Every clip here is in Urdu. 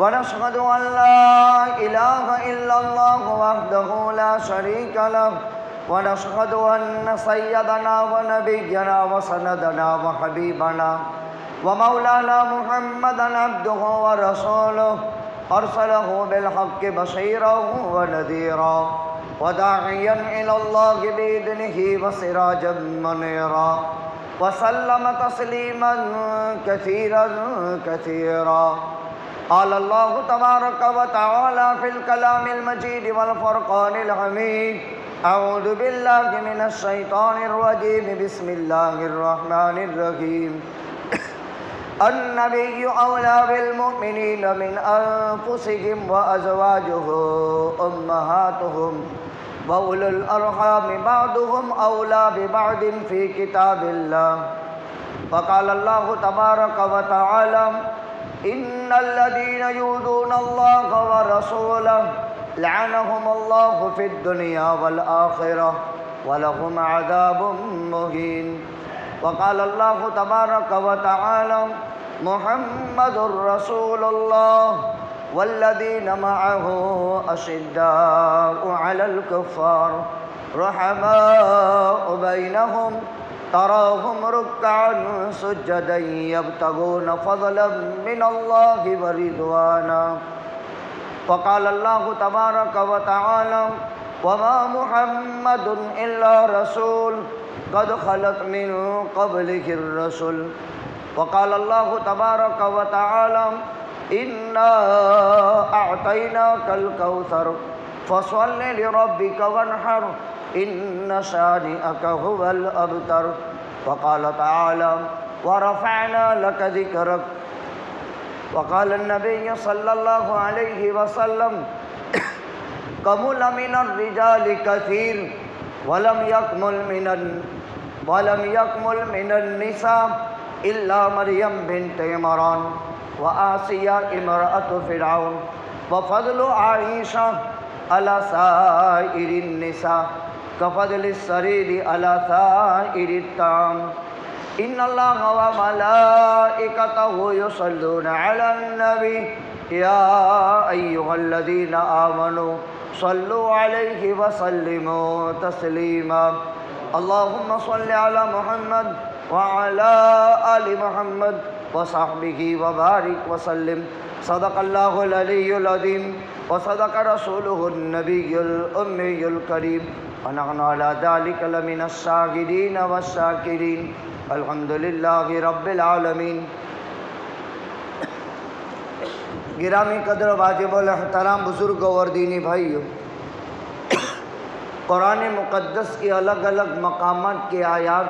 ونشهد أن لا إله إلا الله وحده لا شريك له ونشهد أن سيدنا ونبينا وسندنا وحبيبنا ومولانا محمدا عبده ورسوله أرسله بالحق بشيرا ونذيرا وداعيا إلى الله بإذنه وسراجا منيرا وسلم تسليما كثيرا كثيرا. قال الله تبارك وتعالى في الكلام المجيد والفرقان الحميد أعوذ بالله من الشيطان الرجيم بسم الله الرحمن الرحيم النبي أولى بالمؤمنين من أنفسهم وأزواجه أمهاتهم وأولو الأرحام بعضهم أولى ببعض في كتاب الله. وقال الله تبارك وتعالى إن الذين يؤذون الله ورسوله لعنهم الله في الدنيا والآخرة ولهم عذاب مهين. وقال الله تبارك وتعالى محمد رسول الله والذين معه أشداء على الكفار رحماء بينهم تراهم ركعا سجدا يبتغون فضلا من الله ورضوانا. وقال الله تبارك وتعالى وما محمد إلا رسول قد خلت من قبله الرسل. وقال الله تبارك وتعالى إنا أعطيناك الكوثر فصل لربك وانحر إن شانئك هو الأبتر. وقال تعالى ورفعنا لك ذكرك. وقال النبي صلى الله عليه وسلم كمل من الرجال كثير ولم يكمل من النساء إلا مريم بنت عمران وآسيا امرأة فرعون وفضل عائشة على سائر النساء كفضل السرير على سائر الطعام. إن الله وملائكته يصلون على النبي يا أيها الذين آمنوا صلوا عليه وسلموا تسليما. اللهم صل على محمد وعلى آل محمد وصحبه وبارك وسلم. صدق الله العلي العظيم وصدق رسوله النبي الأمي الكريم ونحن على ذلك لمن الشاهدين والشاكرين الحمد لله رب العالمين. گرامی قدر و واجب الاحترام بزرگوں اور دینی بھائیوں، قرآن مقدس کی الگ الگ مقامات کی آیات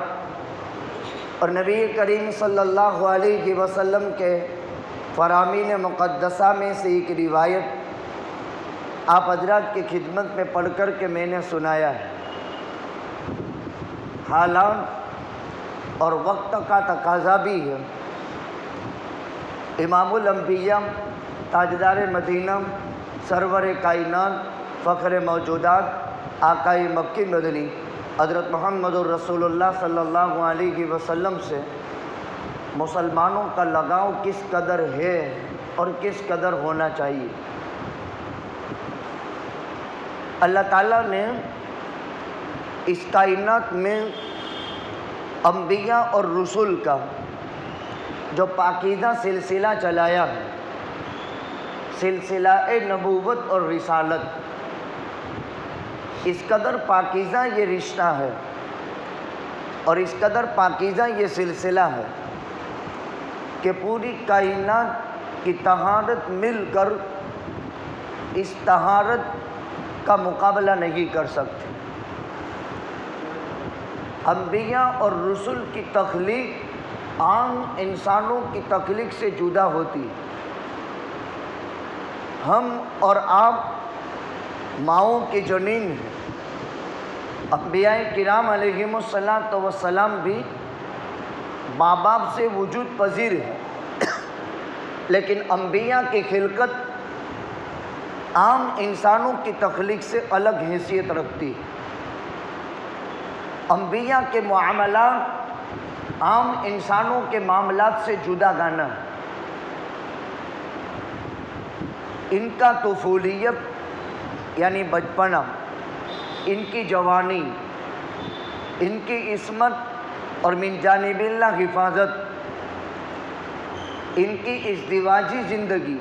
اور نبی کریم صلی اللہ علیہ وسلم کے فرامین مقدسہ میں سے ایک روایت آپ حضرات کی خدمت میں پڑھ کر کے میں نے سنایا ہے. حالات اور وقت کا تقاضا بھی ہے. امام الانبیاء، تاجدار مدینہ، سرور کائنات، فخر موجودات، آقائے مکی مدنی حضرت محمد رسول اللہ صلی اللہ علیہ وسلم سے مسلمانوں کا لگاؤ کس قدر ہے اور کس قدر ہونا چاہیے. اللہ تعالیٰ نے اس کائنات میں انبیاء اور رسول کا جو پاکیزہ سلسلہ چلایا ہے، سلسلہ نبوت اور رسالت، اس قدر پاکیزہ یہ رشتہ ہے اور اس قدر پاکیزہ یہ سلسلہ ہے کہ پوری کائنات کی طہارت مل کر اس طہارت کا مقابلہ نہیں کر سکتے۔ انبیاء اور رسل کی تخلیق عام انسانوں کی تخلیق سے جدا ہوتی ہے۔ ہم اور آپ ماؤں کی جنین ہیں۔ انبیاء کرام علیہم السلام بھی ماں باپ سے وجود پذیر ہیں، لیکن انبیاء کی خلقت عام انسانوں کی تخلیق سے الگ حیثیت رکھتی ہے۔ انبیاء کے معاملات عام انسانوں کے معاملات سے جدا گانا ہے۔ ان کا طفولیت یعنی بچپنا، ان کی جوانی، ان کی عصمت اور من جانب اللہ حفاظت، ان کی ازدواجی زندگی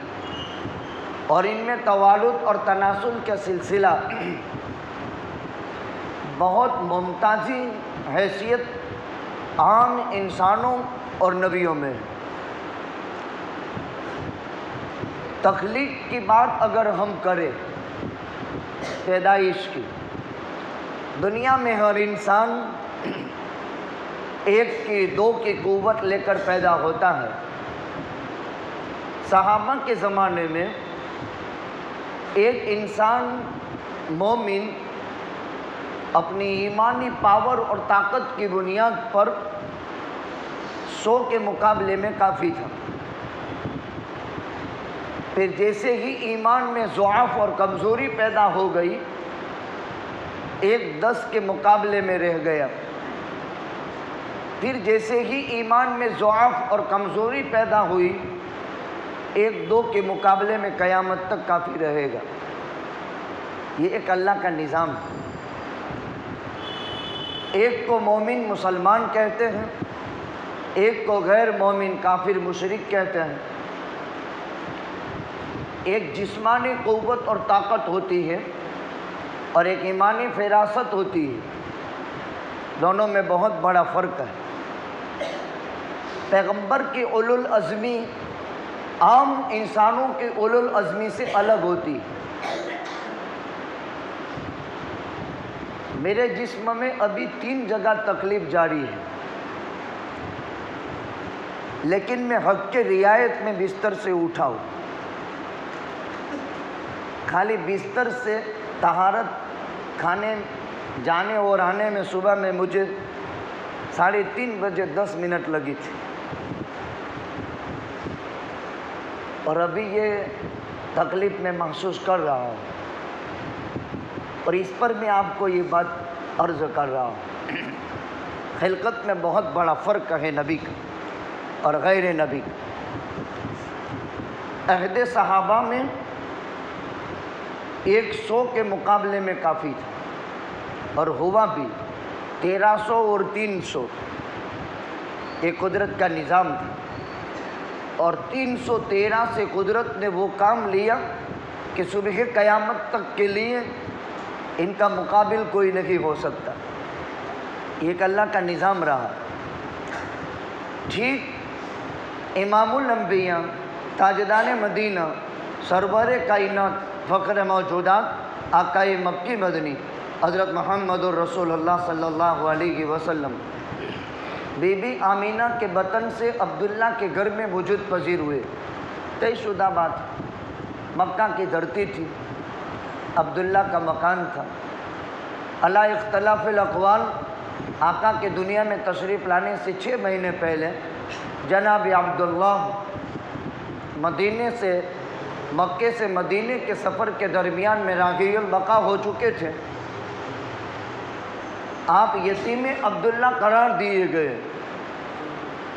اور ان میں توالد اور تناسل کا سلسلہ بہت ممتازی حیثیت عام انسانوں اور نبیوں میں ہے۔ تخلیق کی بات اگر ہم کریں پیدائش کی، دنیا میں ہر انسان ایک کی دو کی قوت لے کر پیدا ہوتا ہے۔ صحابہ کے زمانے میں ایک انسان مومن اپنی ایمانی پاور اور طاقت کی بنیاد پر 100 کے مقابلے میں کافی تھا۔ پھر جیسے ہی ایمان میں ضعف اور کمزوری پیدا ہو گئی، ایک 10 کے مقابلے میں رہ گیا۔ پھر جیسے ہی ایمان میں ضعف اور کمزوری پیدا ہوئی، 1-2 کے مقابلے میں قیامت تک کافی رہے گا۔ یہ ایک اللہ کا نظام ہے۔ ایک کو مومن مسلمان کہتے ہیں، ایک کو غیر مومن کافر مشرک کہتے ہیں۔ ایک جسمانی قوت اور طاقت ہوتی ہے اور ایک ایمانی فراست ہوتی ہے، دونوں میں بہت بڑا فرق ہے۔ پیغمبر کی اولو العزمی عام انسانوں کے اولو العزمی سے الگ ہوتی ہے۔ میرے جسم میں ابھی 3 جگہ تکلیف جاری ہے، لیکن میں حق کے رعایت میں بستر سے اٹھا ہوں۔ خالی بستر سے طہارت کھانے جانے اور آنے میں صبح میں مجھے 3:30 بجے 10 منٹ لگی تھی، اور ابھی یہ تکلیف میں محسوس کر رہا ہوں، اور اس پر میں آپ کو یہ بات عرض کر رہا ہوں۔ خلقت میں بہت بڑا فرق ہے نبی کا اور غیر نبی کا۔ عہد صحابہ میں 100 کے مقابلے میں کافی تھا، اور ہوا بھی 1300 اور 300، یہ قدرت کا نظام تھا۔ اور 313 سے قدرت نے وہ کام لیا کہ صبح قیامت تک کے لیے ان کا مقابل کوئی نہیں ہو سکتا۔ یہ ایک اللہ کا نظام رہا۔ ٹھیک امام الانبیاء، تاجدار مدینہ، سرور کائنات، فخر موجودات، آقائے مکی مدنی حضرت محمد الرسول اللہ صلی اللہ علیہ وسلم بی بی آمینہ کے بطن سے عبداللہ کے گھر میں وجود پذیر ہوئے۔ طے شدہ بات، مکہ کی دھرتی تھی، عبداللہ کا مکان تھا۔ علی اختلاف الاقوال آقا کے دنیا میں تشریف لانے سے 6 مہینے پہلے جناب عبداللہ مکے سے مدینے کے سفر کے درمیان میں راغی البقا ہو چکے تھے۔ آپ یتیم عبداللہ قرار دیے گئے،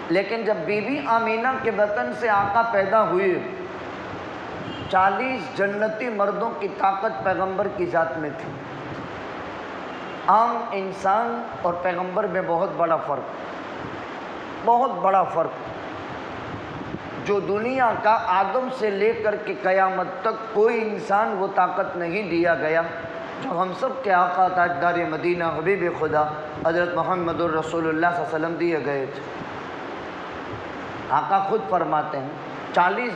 لیکن جب بی بی آمینہ کے بطن سے آقا پیدا ہوئے، 40 جنتی مردوں کی طاقت پیغمبر کی ذات میں تھی۔ عام انسان اور پیغمبر میں بہت بڑا فرق، جو دنیا کا آدم سے لے کر کے قیامت تک کوئی انسان وہ طاقت نہیں دیا گیا جو ہم سب کے آقا تاجدار مدینہ حبیب خدا حضرت محمد الرسول اللہ صلی اللہ علیہ وسلم دیے گئے تھے۔ آقا خود فرماتے ہیں 40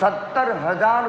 70,000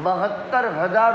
72,000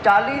40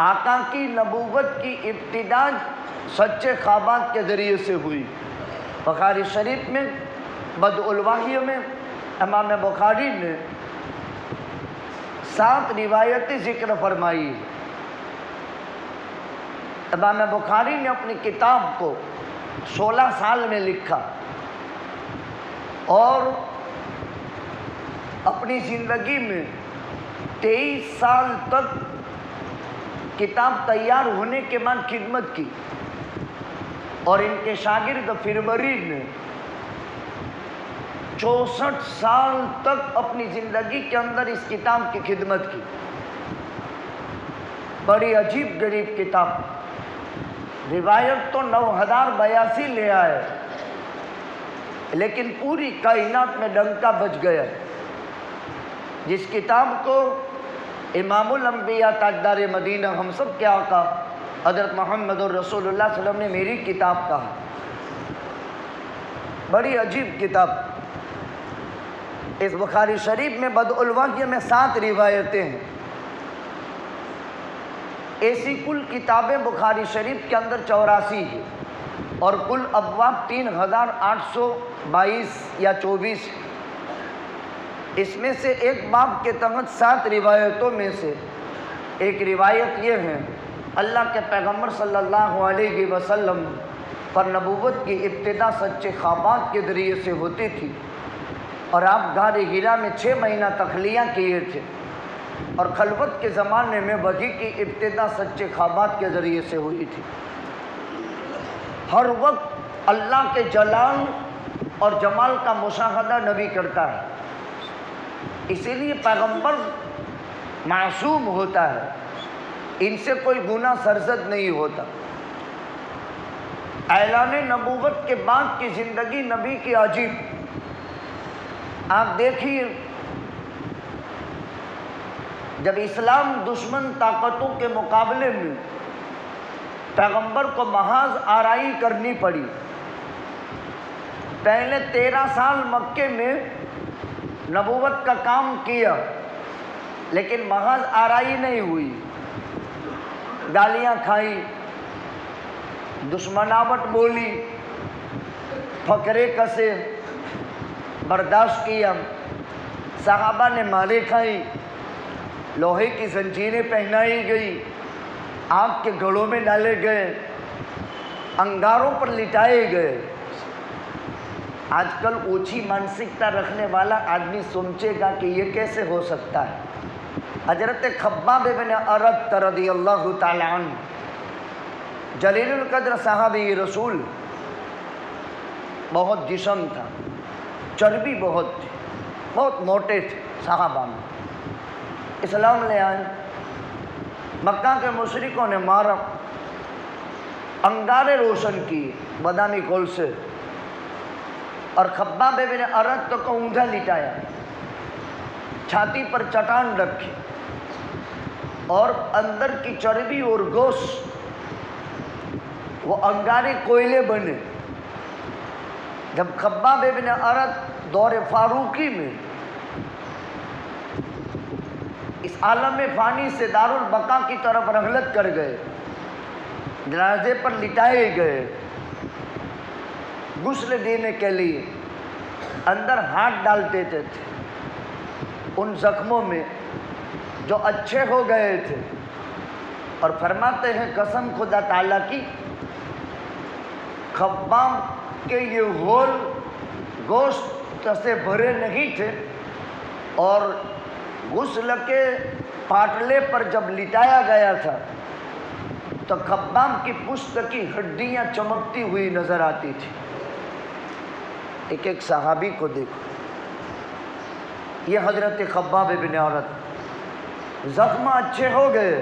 آقا کی نبوت کی ابتدا سچے خوابات کے ذریعے سے ہوئی۔ بخاری شریف میں بدء الوحی میں امام بخاری نے 7 روایتی ذکر فرمائی۔ امام بخاری نے اپنی کتاب کو 16 سال میں لکھا اور اپنی زندگی میں 23 سال تک کتاب تیار ہونے کے بعد خدمت کی، اور ان کے شاگرد فربری نے 64 سال تک اپنی زندگی کے اندر اس کتاب کی خدمت کی۔ بڑی عجیب غریب کتاب، روایت تو 9082 لے آئے، لیکن پوری کائنات میں ڈنکا بج گیا۔ جس کتاب کو امام الانبیاء تاجدار مدینہ ہم سب کے آقا حضرت محمد رسول اللہ صلی اللہ علیہ وسلم نے میری کتاب کہا، بڑی عجیب کتاب۔ اس بخاری شریف میں بدء الوحی میں 7 روایتیں ہیں۔ ایسی کل کتابیں بخاری شریف کے اندر 84 ہیں، اور کل ابواب 3822 یا 24۔ اس میں سے ایک باب کے تحت 7 روایتوں میں سے ایک روایت یہ ہے، اللہ کے پیغمبر صلی اللہ علیہ وسلم پر نبوت کی ابتدا سچے خوابات کے ذریعے سے ہوتی تھی، اور آپ غار حرا میں 6 مہینہ تخلیہ کیے تھے، اور خلوت کے زمانے میں وحی کی ابتدا سچے خوابات کے ذریعے سے ہوئی تھی۔ ہر وقت اللہ کے جلال اور جمال کا مشاہدہ نبی کرتا ہے، اسی لیے پیغمبر معصوم ہوتا ہے، ان سے کوئی گناہ سرزد نہیں ہوتا۔ اعلان نبوت کے بعد کی زندگی نبی کی عجیب، آپ دیکھیے جب اسلام دشمن طاقتوں کے مقابلے میں پیغمبر کو محاذ آرائی کرنی پڑی۔ پہلے 13 سال مکے میں نبوت کا کام کیا، لیکن محاذ آرائی نہیں ہوئی، گالیاں کھائی، دشمناوٹ بولی، پھکرے کسے، برداشت کیا، صحابہ نے مارے کھائی، لوہے کی زنجیریں پہنائی گئی، آگ کے گھڑوں میں ڈالے گئے، انگاروں پر لٹائے گئے۔ آج کل اونچی مانسکتا رکھنے والا آدمی سوچے گا کہ یہ کیسے ہو سکتا ہے۔ حضرت خباب بن ارت رضی اللہ تعالی عنہ، جلیل القدر صحابی رسول، بہت جسم تھا، چربی بہت تھی، بہت موٹے تھے صحابہ میں۔ اسلام لے آئے، مکہ کے مشرکوں نے مارا، انگارے روشن کیے بادامی کول سے، اور خباب بن ارت کو اونجا لٹایا، چھاتی پر چٹان رکھی، اور اندر کی چربی اور گوشت وہ انگارے کوئلے بنے۔ جب خباب بن ارت دور فاروقی میں اس عالم فانی سے دارالبقا کی طرف رحلت کر گئے، جنازے پر لٹائے گئے، غسل دینے کے لیے اندر ہاتھ ڈالتے تھے ان زخموں میں جو اچھے ہو گئے تھے، اور فرماتے ہیں قسم خدا تعالیٰ کی، خباب کے یہ ہول گوشت سے بھرے نہیں تھے، اور غسل کے پاٹلے پر جب لٹایا گیا تھا تو خباب کی پشت کی ہڈیاں چمکتی ہوئی نظر آتی تھی۔ ایک ایک صحابی کو دیکھو، یہ حضرت خباب بن ارت، زخم اچھے ہو گئے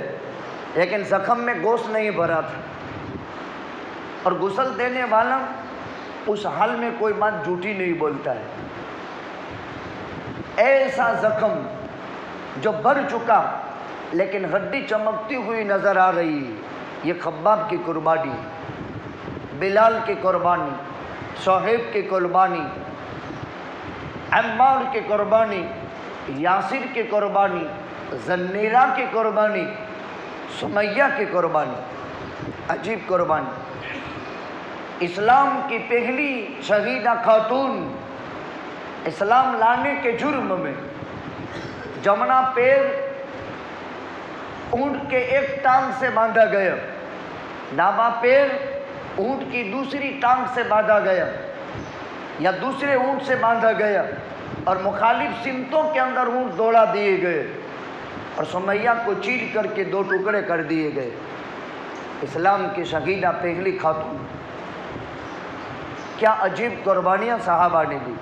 لیکن زخم میں گوشت نہیں بھرا تھا، اور غسل دینے والا اس حال میں کوئی بات جھوٹی نہیں بولتا ہے۔ ایسا زخم جو بھر چکا لیکن ہڈی چمکتی ہوئی نظر آ رہی، یہ خباب کی قربانی، بلال کی قربانی، صہیب کی قربانی، عمار کی قربانی، یاسر کی قربانی، زنیرہ کی قربانی، سمیہ کی قربانی، عجیب قربانی، اسلام کی پہلی شہیدہ خاتون، اسلام لانے کے جرم میں جمنا پیر اونٹ کے ایک ٹانگ سے باندھا گیا، ناما پیر اونٹ کی دوسری ٹانگ سے باندھا گیا یا دوسرے اونٹ سے باندھا گیا، اور مخالف سمتوں کے اندر اونٹ دوڑا دیے گئے اور سمیہ کو چیر کر کے 2 ٹکڑے کر دیے گئے۔ اسلام کی شہیدہ پہلی خاتون، کیا عجیب قربانیاں صحابہ نے دی۔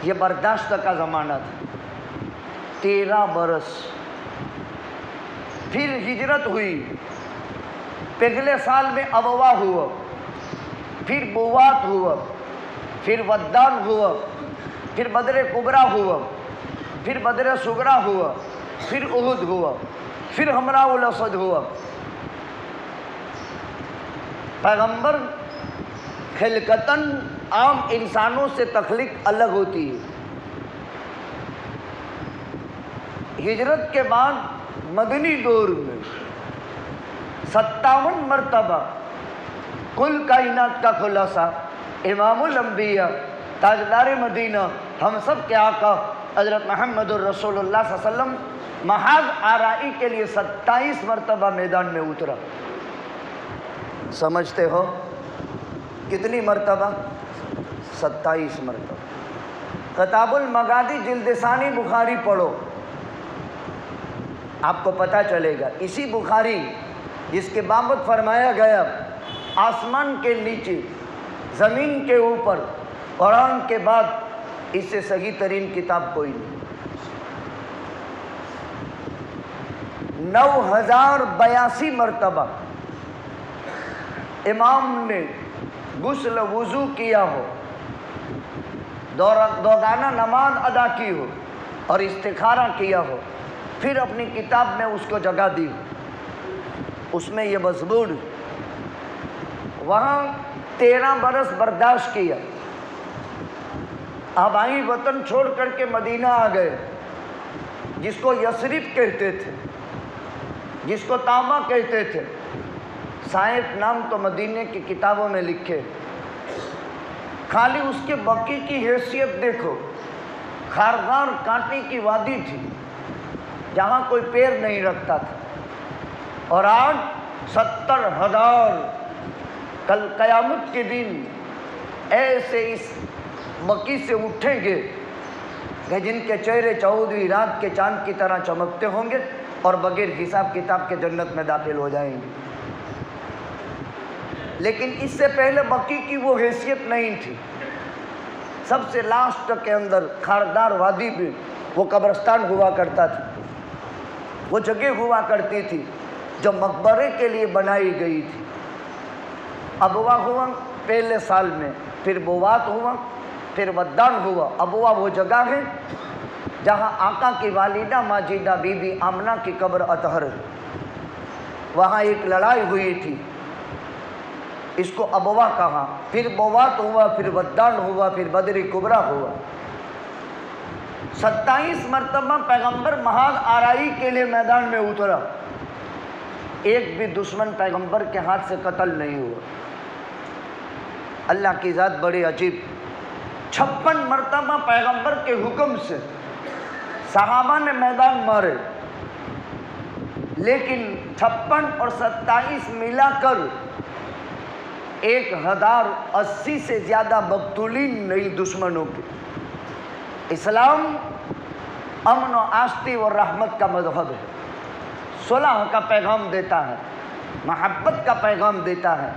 یہ برداشت کا زمانہ تھا، 13 برس۔ پھر ہجرت ہوئی، پہلے سال میں ابوا ہوا، پھر بوات ہوا، پھر ودان ہوا، پھر بدر کبریٰ ہوا، پھر بدر صغریٰ ہوا، پھر احد ہوا، پھر حمراء الاسد ہوا۔ پیغمبر خلقتاً عام انسانوں سے تخلیق الگ ہوتی ہے۔ ہجرت کے بعد مدنی دور میں 57 مرتبہ کل کائنات کا خلاصہ، امام الانبیاء، تاجدار مدینہ، ہم سب کے آقا حضرت محمد الرسول اللہ صلی اللہ علیہ وسلم محاذ آرائی کے لیے 27 مرتبہ میدان میں اترا۔ سمجھتے ہو کتنی مرتبہ؟ 27 مرتبہ۔ کتاب المغازی جلد ثانی بخاری پڑھو، آپ کو پتہ چلے گا۔ اسی بخاری جس کے بابت فرمایا گیا آسمان کے نیچے زمین کے اوپر قرآن کے بعد اس سے صحیح ترین کتاب کوئی نہیں۔ 9082 مرتبہ امام نے غسل وضو کیا ہو، دوگانہ نماز ادا کی ہو اور استخارہ کیا ہو، پھر اپنی کتاب میں اس کو جگہ دی ہو، اس میں یہ مضمون۔ وہاں 13 برس برداشت کیا، آبائی وطن چھوڑ کر کے مدینہ آ گئے، جس کو یثرب کہتے تھے، جس کو طابہ کہتے تھے۔ 60 نام تو مدینہ کی کتابوں میں لکھے، خالی اس کے بقی کی حیثیت دیکھو، خاردار کانٹے کی وادی تھی جہاں کوئی پیر نہیں رکھتا تھا، اور آج 70,000 کل قیامت کے دن ایسے اس بقی سے اٹھیں گے کہ جن کے چہرے 14ویں رات کے چاند کی طرح چمکتے ہوں گے اور بغیر حساب کتاب کے جنت میں داخل ہو جائیں گے۔ لیکن اس سے پہلے بقی کی وہ حیثیت نہیں تھی۔ سب سے لاسٹ کے اندر خاردار وادی پہ وہ قبرستان ہوا کرتا تھا، وہ جگہ ہوا کرتی تھی جو مقبرے کے لیے بنائی گئی تھی۔ ابوا ہوا پہلے سال میں، پھر بوات ہوا، پھر ودان ہوا۔ ابوا وہ جگہ ہے جہاں آقا کی والدہ ماجدہ بی بی آمنہ کی قبر اطہر ہے، وہاں ایک لڑائی ہوئی تھی، اس کو ابوا کہا۔ پھر بوات ہوا، پھر ودان ہوا، پھر بدر کبریٰ ہوا۔ 27 مرتبہ پیغمبر محاذ آرائی کے لیے میدان میں اترا، ایک بھی دشمن پیغمبر کے ہاتھ سے قتل نہیں ہوا۔ اللہ کی ذات بڑی عجیب۔ 56 مرتبہ پیغمبر کے حکم سے صحابہ نے میدان مارے، لیکن 56 اور 27 ملا کر 1080 سے زیادہ مقتولین نہیں دشمنوں کے۔ اسلام امن و آشتی اور رحمت کا مذہب ہے، صلح کا پیغام دیتا ہے، محبت کا پیغام دیتا ہے،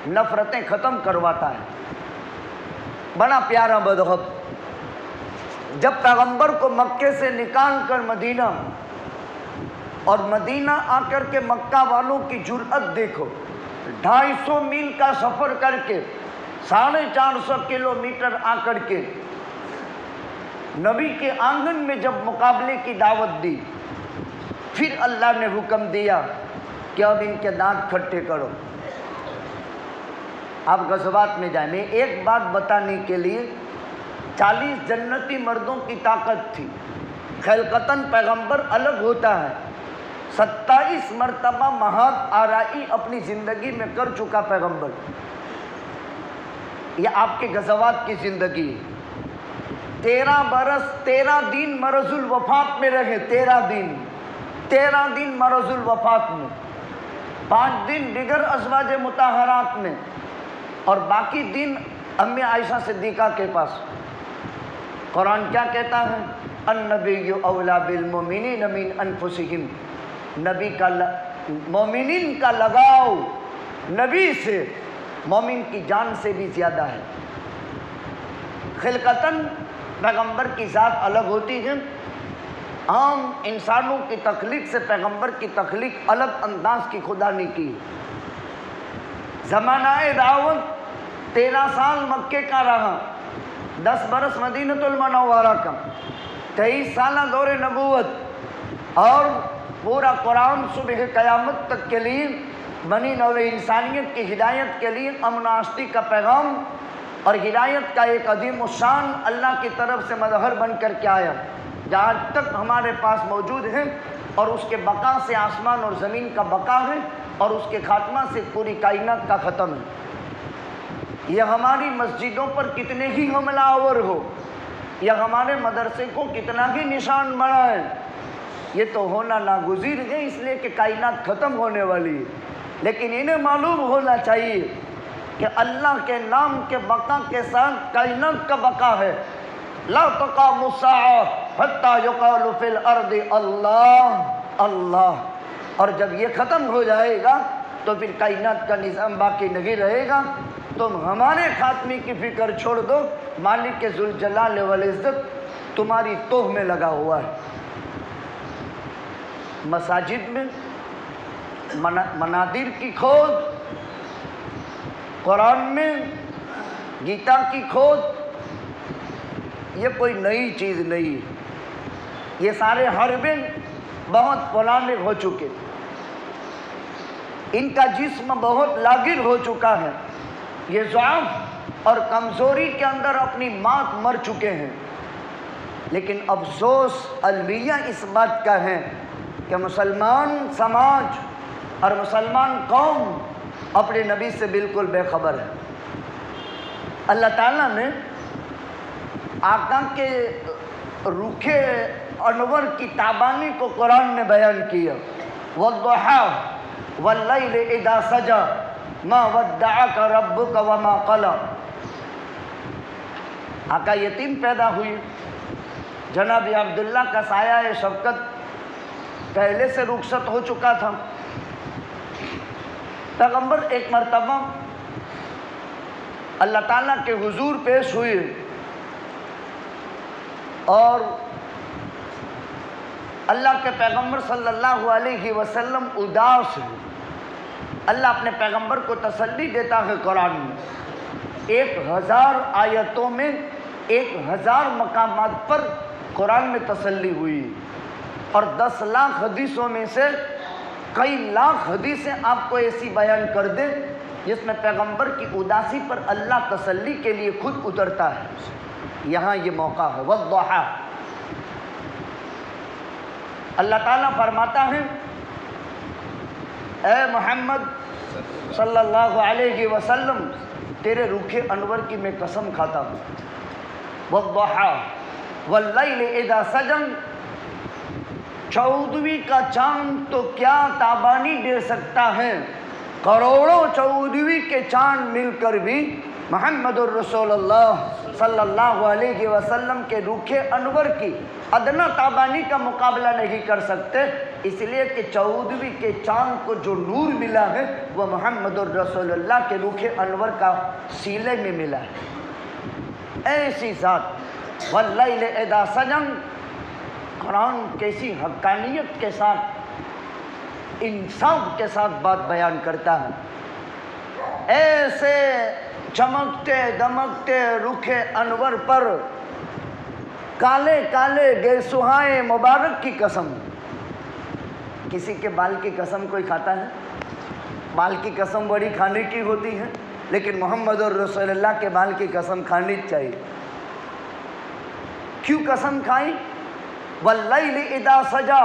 نفرتیں ختم کرواتا ہے، بڑا پیارا مذہب۔ جب پیغمبر کو مکے سے نکال کر مدینہ، اور مدینہ آ کر کے مکہ والوں کی جرأت دیکھو، 250 میل کا سفر کر کے 450 کلومیٹر آ کر کے نبی کے آنگن میں جب مقابلے کی دعوت دی، پھر اللہ نے حکم دیا کہ اب ان کے دانت کھٹے کرو، آپ غزوات میں جائیں۔ میں ایک بات بتانے کے لیے، 40 جنتی مردوں کی طاقت تھی، خلقتاً پیغمبر الگ ہوتا ہے، 27 مرتبہ مہاد آرائی اپنی زندگی میں کر چکا پیغمبر. یہ آپ کے غزوات کی زندگی. 13 برس 13 دن مرض الوفات میں رہے. 13 دن مرض الوفات میں، 5 دن دیگر ازواج مطہرات میں، اور باقی دن امی عائشہ صدیقہ کے پاس. قرآن کیا کہتا ہے؟ النبی اولیٰ بالمؤمنین من انفسہم. نبی کا مومنین کا لگاؤ نبی سے مومن کی جان سے بھی زیادہ ہے. خلقتاً پیغمبر کی ذات الگ ہوتی ہے. عام انسانوں کی تخلیق سے پیغمبر کی تخلیق الگ انداز کی خدا نے کی. زمانہ دعوت 13 سال مکے کا رہا، 10 برس مدینہ المنورہ کا، 23 سالہ دور نبوت، اور پورا قرآن صبح قیامت تک کے لیے بنی نوع انسانیت کی ہدایت کے لیے امن و آشتی کا پیغام اور ہدایت کا ایک عظیم الشان اللہ کی طرف سے مظہر بن کر کے آیا، جہاں تک ہمارے پاس موجود ہے. اور اس کے بقا سے آسمان اور زمین کا بقا ہے، اور اس کے خاتمہ سے پوری کائنات کا ختم ہے. یہ ہماری مسجدوں پر کتنے ہی حملہ آور ہو، یا ہمارے مدرسے کو کتنا ہی نشان بنائے، یہ تو ہونا ناگزیر ہے، اس لیے کہ کائنات ختم ہونے والی ہے. لیکن انہیں معلوم ہونا چاہیے کہ اللہ کے نام کے بقا کے ساتھ کائنات کا بقا ہے. لا تقام الساعة حتى يقال في الارض اللہ اللہ. اور جب یہ ختم ہو جائے گا تو پھر کائنات کا نظام باقی نہیں رہے گا. تم ہمارے خاتمے کی فکر چھوڑ دو، مالک کے ذوالجلال والعزت تمہاری توہ میں لگا ہوا ہے. مساجد میں منادر کی کھود، قرآن میں گیتا کی کھود، یہ کوئی نئی چیز نہیں ہے. یہ سارے حربیں بہت پرانے ہو چکے، ان کا جسم بہت لاغر ہو چکا ہے. یہ ضعف اور کمزوری کے اندر اپنی مات مر چکے ہیں. لیکن افسوس المیہ اس بات کا ہے کہ مسلمان سماج اور مسلمان قوم اپنے نبی سے بالکل بے خبر ہے. اللہ تعالیٰ نے آقا کے روکھے انور کی تابانی کو قرآن میں بیان کیا. والضحیٰ واللیل اذا سجا ما ودعک ربک وما قلی. آقا یتیم پیدا ہوئی، جناب عبداللہ کا سایہ شفقت پہلے سے رخصت ہو چکا تھا. پیغمبر ایک مرتبہ اللہ تعالیٰ کے حضور پیش ہوئے اور اللہ کے پیغمبر صلی اللہ علیہ وسلم اداس ہیں. اللہ اپنے پیغمبر کو تسلی دیتا ہے قرآن میں. 1000 آیتوں میں 1000 مقامات پر قرآن میں تسلی ہوئی، اور 10 لاکھ حدیثوں میں سے کئی لاکھ حدیثیں آپ کو ایسی بیان کر دیں جس میں پیغمبر کی اداسی پر اللہ تسلی کے لیے خود اترتا ہے. یہاں یہ موقع ہے. والضحیٰ، اللہ تعالیٰ فرماتا ہے اے محمد صلی اللہ علیہ وسلم، تیرے روکھے انور کی میں قسم کھاتا ہوں. والضحیٰ واللیل اذا سجن، 14ویں کا چاند تو کیا تابانی دے سکتا ہے، کروڑوں 14ویں کے چاند مل کر بھی محمد الرسول اللہ صلی اللہ علیہ وسلم کے روکھے انور کی ادنا تابانی کا مقابلہ نہیں کر سکتے، اس لیے کہ 14ویں کے چاند کو جو نور ملا ہے وہ محمد الرسول اللہ کے روکھے انور کا سیلے میں ملا ہے. ایسی ذات واللیل اذا سجن، قرآن کیسی حقانیت کے ساتھ انصاف کے ساتھ بات بیان کرتا ہے. ایسے چمکتے دمکتے رخ انور پر کالے کالے گیسوہائے مبارک کی قسم. کسی کے بال کی قسم کوئی کھاتا ہے؟ بال کی قسم بڑی کھانے کی ہوتی ہے، لیکن محمد الرسول اللہ کے بال کی قسم کھانی چاہیے. کیوں قسم کھائی؟ واللیل اذا سجا،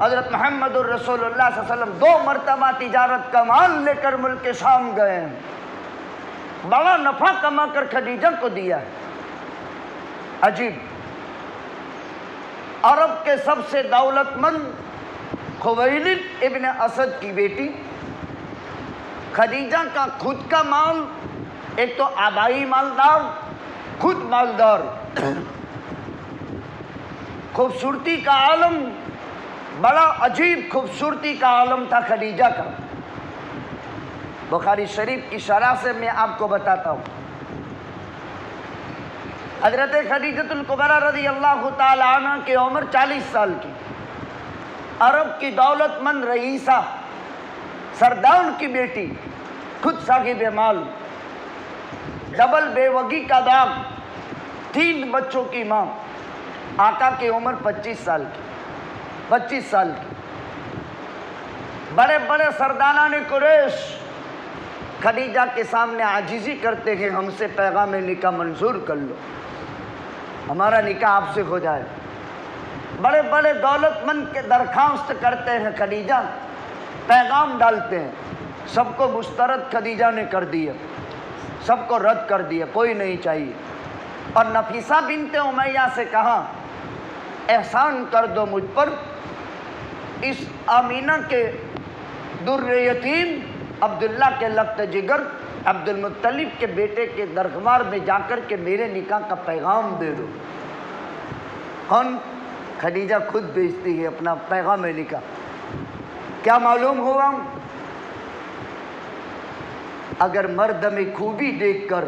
حضرت محمد الرسول اللہ صلی اللہ علیہ وسلم 2 مرتبہ تجارت کا مال لے کر ملک شام گئے ہیں، بڑا نفع کما کر خدیجہ کو دیا ہے۔ عجیب، عرب کے سب سے دولت مند خویلد ابن اسد کی بیٹی، خدیجہ کا خود کا مال، ایک تو آبائی مالدار، خود مالدار، خوبصورتی کا عالم، بڑا عجیب خوبصورتی کا عالم تھا خدیجہ کا۔ بخاری شریف کی شرح سے میں آپ کو بتاتا ہوں، حضرت خدیجۃ الکبریٰ رضی اللہ تعالی عنہ کی عمر 40 سال کی، عرب کی دولت مند رئیسہ، سردار کی بیٹی، خود صاحب مال، ڈبل بیوگی کا داغ، 3 بچوں کی ماں، آقا کی عمر 25 سال کی، 25 سال کی۔ بڑے بڑے سرداران قریش خدیجہ کے سامنے عاجزی کرتے ہیں، ہم سے پیغام نکاح منظور کر لو، ہمارا نکاح آپ سے ہو جائے۔ بڑے بڑے دولت مند کے درخواست کرتے ہیں، خدیجہ پیغام ڈالتے ہیں، سب کو مسترد خدیجہ نے کر دیا، سب کو رد کر دیا، کوئی نہیں چاہیے۔ اور نفیسہ بنت امیہ سے کہا احسان کر دو مجھ پر، اس آمینہ کے در یتیم عبداللہ کے لخت جگر عبد المطلب کے بیٹے کے دربار میں جا کر کے میرے نکاح کا پیغام دے دو۔ کون؟ خدیجہ خود بھیجتی ہے اپنا پیغام نکاح۔ کیا معلوم ہوا؟ اگر مرد میں خوبی دیکھ کر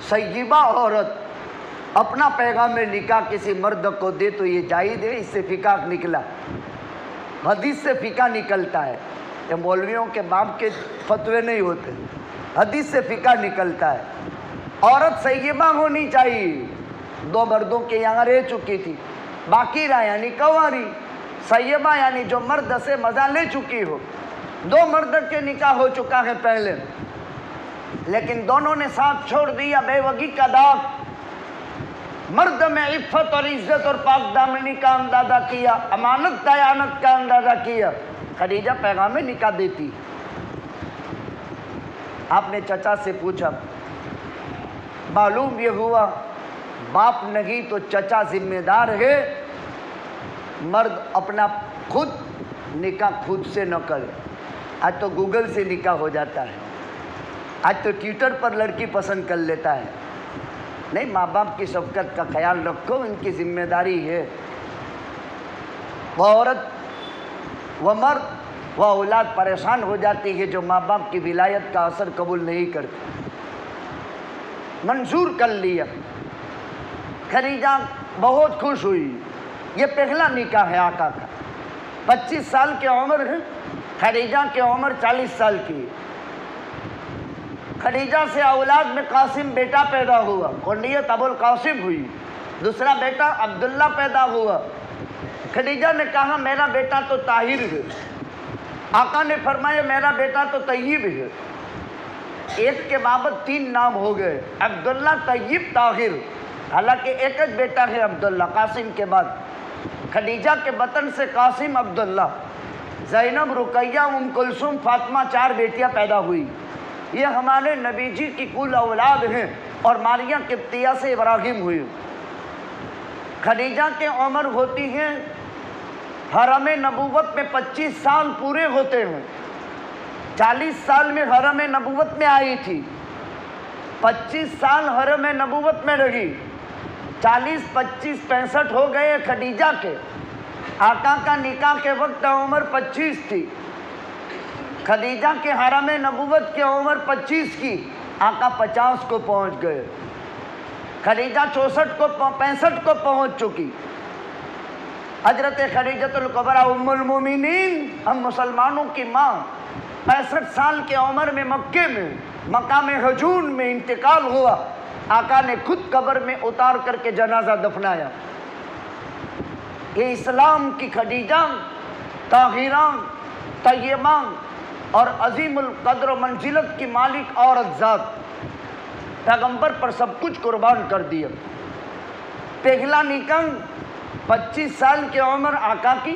سیبہ عورت اپنا پیغام نکاح کسی مرد کو دے تو یہ جائز ہے، اس سے فقہ نکلا، حدیث سے فقہ نکلتا ہے، یہ مولویوں کے باپ کے فتوے نہیں ہوتے، حدیث سے فقہ نکلتا ہے۔ عورت سیبہ ہونی چاہیے، 2 مردوں کے یہاں رہ چکی تھی، باقیرہ یعنی کنواری، سیبہ یعنی جو مرد سے مزہ لے چکی ہو، 2 مرد کے نکاح ہو چکا ہے پہلے، لیکن دونوں نے ساتھ چھوڑ دیا، بیوگی کا داغ، مرد میں عفت اور عزت اور پاک دامنی کا اندازہ کیا، امانت دیانت کا اندازہ کیا۔ خدیجہ پیغام نکاح دیتی۔ آپ نے چچا سے پوچھا، معلوم یہ ہوا باپ نہیں تو چچا ذمہ دار ہے، مرد اپنا خود نکاح خود سے نہ کرے۔ آج تو گوگل سے نکاح ہو جاتا ہے، آج تو ٹویٹر پر لڑکی پسند کر لیتا ہے۔ نہیں، ماں باپ کی شفقت کا خیال رکھو، ان کی ذمہ داری ہے۔ وہ عورت، وہ مرد، وہ اولاد پریشان ہو جاتی ہے جو ماں باپ کی ولایت کا اثر قبول نہیں کرتے۔ منظور کر لیا، خدیجہ بہت خوش ہوئی۔ یہ پہلا نکاح ہے آقا کا، 25 سال کی عمر ہے، خدیجہ کی عمر 40 سال کی۔ خدیجہ سے اولاد میں قاسم بیٹا پیدا ہوا، کنیت ابو القاسم ہوئی۔ دوسرا بیٹا عبداللہ پیدا ہوا۔ خدیجہ نے کہا میرا بیٹا تو طاہر ہے، آقا نے فرمایا میرا بیٹا تو طیب ہے۔ ایک کے بابت 3 نام ہو گئے، عبداللہ، طیب، طاہر۔ حالانکہ ایک ہی بیٹا ہے عبداللہ قاسم کے بعد۔ خدیجہ کے بطن سے قاسم، عبداللہ، زینب، رقیہ، ام کلثوم، فاطمہ 4 بیٹیاں پیدا ہوئی۔ یہ ہمارے نبی جی کی کل اولاد ہیں، اور ماریہ قبطیہ سے ابراہیم ہوئی۔ خدیجہ کی عمر ہوتی ہے، حرم نبوت میں 25 سال پورے ہوتے ہیں، 40 سال میں حرم نبوت میں آئی تھی، 25 سال حرم نبوت میں رہی، 40، 25، 65 ہو گئے خدیجہ کے۔ آقا کا نکاح کے وقت عمر 25 تھی، خدیجہ کے حرم نبوت کی عمر 25 کی، آقا 50 کو پہنچ گئے، خدیجہ 64 کو 65 کو پہنچ چکی۔ حضرت خدیجۃ الکبریٰ ام المومنین، ہم مسلمانوں کی ماں، 65 سال کی عمر میں مکے میں مقام ہجون میں انتقال ہوا، آقا نے خود قبر میں اتار کر کے جنازہ دفنایا۔ یہ اسلام کی خدیجہ، طاہرہ، طیبہ اور عظیم القدر و منزلت کی مالک عورت ذات، پیغمبر پر سب کچھ قربان کر دیا۔ پہلا نکاح 25 سال کی عمر آقا کی،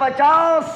50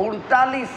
48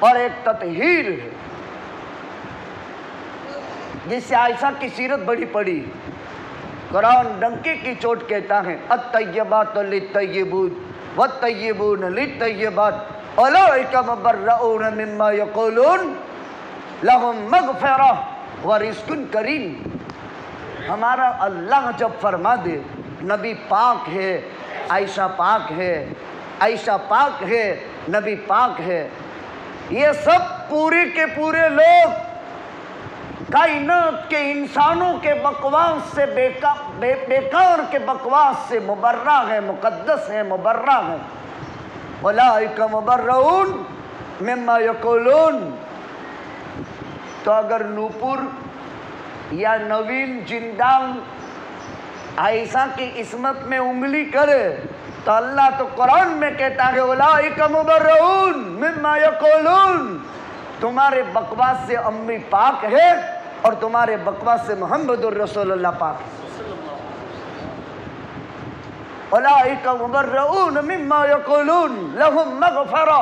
اور ایک تطہیر ہے، جس سے عائشہ کی سیرت بڑی پڑی۔ قرآن ڈنکے کی چوٹ کہتا ہے الطیبات للطیبون والطیبون للطیبات اولئک مبرؤون مما یقولون لہم مغفرہ ورزق کریم۔ ہمارا اللہ جب فرما دے نبی پاک ہے، عائشہ پاک ہے، عائشہ پاک ہے، نبی پاک ہے، یہ سب پورے کے پورے لوگ کائنات کے انسانوں کے بکواس سے بیکار کے بکواس سے مبرہ ہیں، مقدس ہیں، مبرہ ہیں۔ اولئک مبرؤون مما یقولون۔ تو اگر نوپور یا نوین جندال عائشہ کی عصمت میں انگلی کرے تو اللہ تو قرآن میں کہتا ہے اولئک مبرؤون مما یقولون، تمہارے بکواس سے امی پاک ہے اور تمہارے بکواس سے محمد الرسول اللہ پاک ہے۔ اولئک مبرؤون مما یقولون لہم مغفرہ۔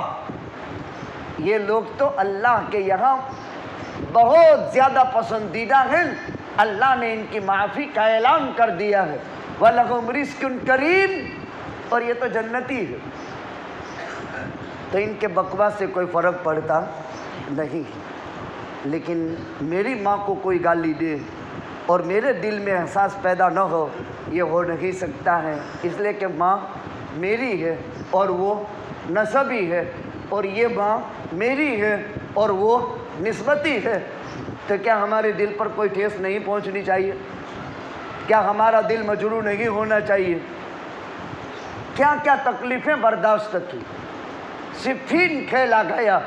یہ لوگ تو اللہ کے یہاں بہت زیادہ پسندیدہ ہیں، اللہ نے ان کی معافی کا اعلان کر دیا ہے وَلَهُمْ رِزْقٌ کریم، اور یہ تو جنتی ہے۔ تو ان کے بکواس سے کوئی فرق پڑتا نہیں، لیکن میری ماں کو کوئی گالی دے اور میرے دل میں احساس پیدا نہ ہو، یہ ہو نہیں سکتا ہے، اس لیے کہ ماں میری ہے اور وہ نسبی ہے، اور یہ ماں میری ہے اور وہ نسبتی ہے۔ تو کیا ہمارے دل پر کوئی ٹھیس نہیں پہنچنی چاہیے؟ کیا ہمارا دل مجروح نہیں ہونا چاہیے؟ کیا کیا تکلیفیں برداشت کی، صفین کھیلا گیا،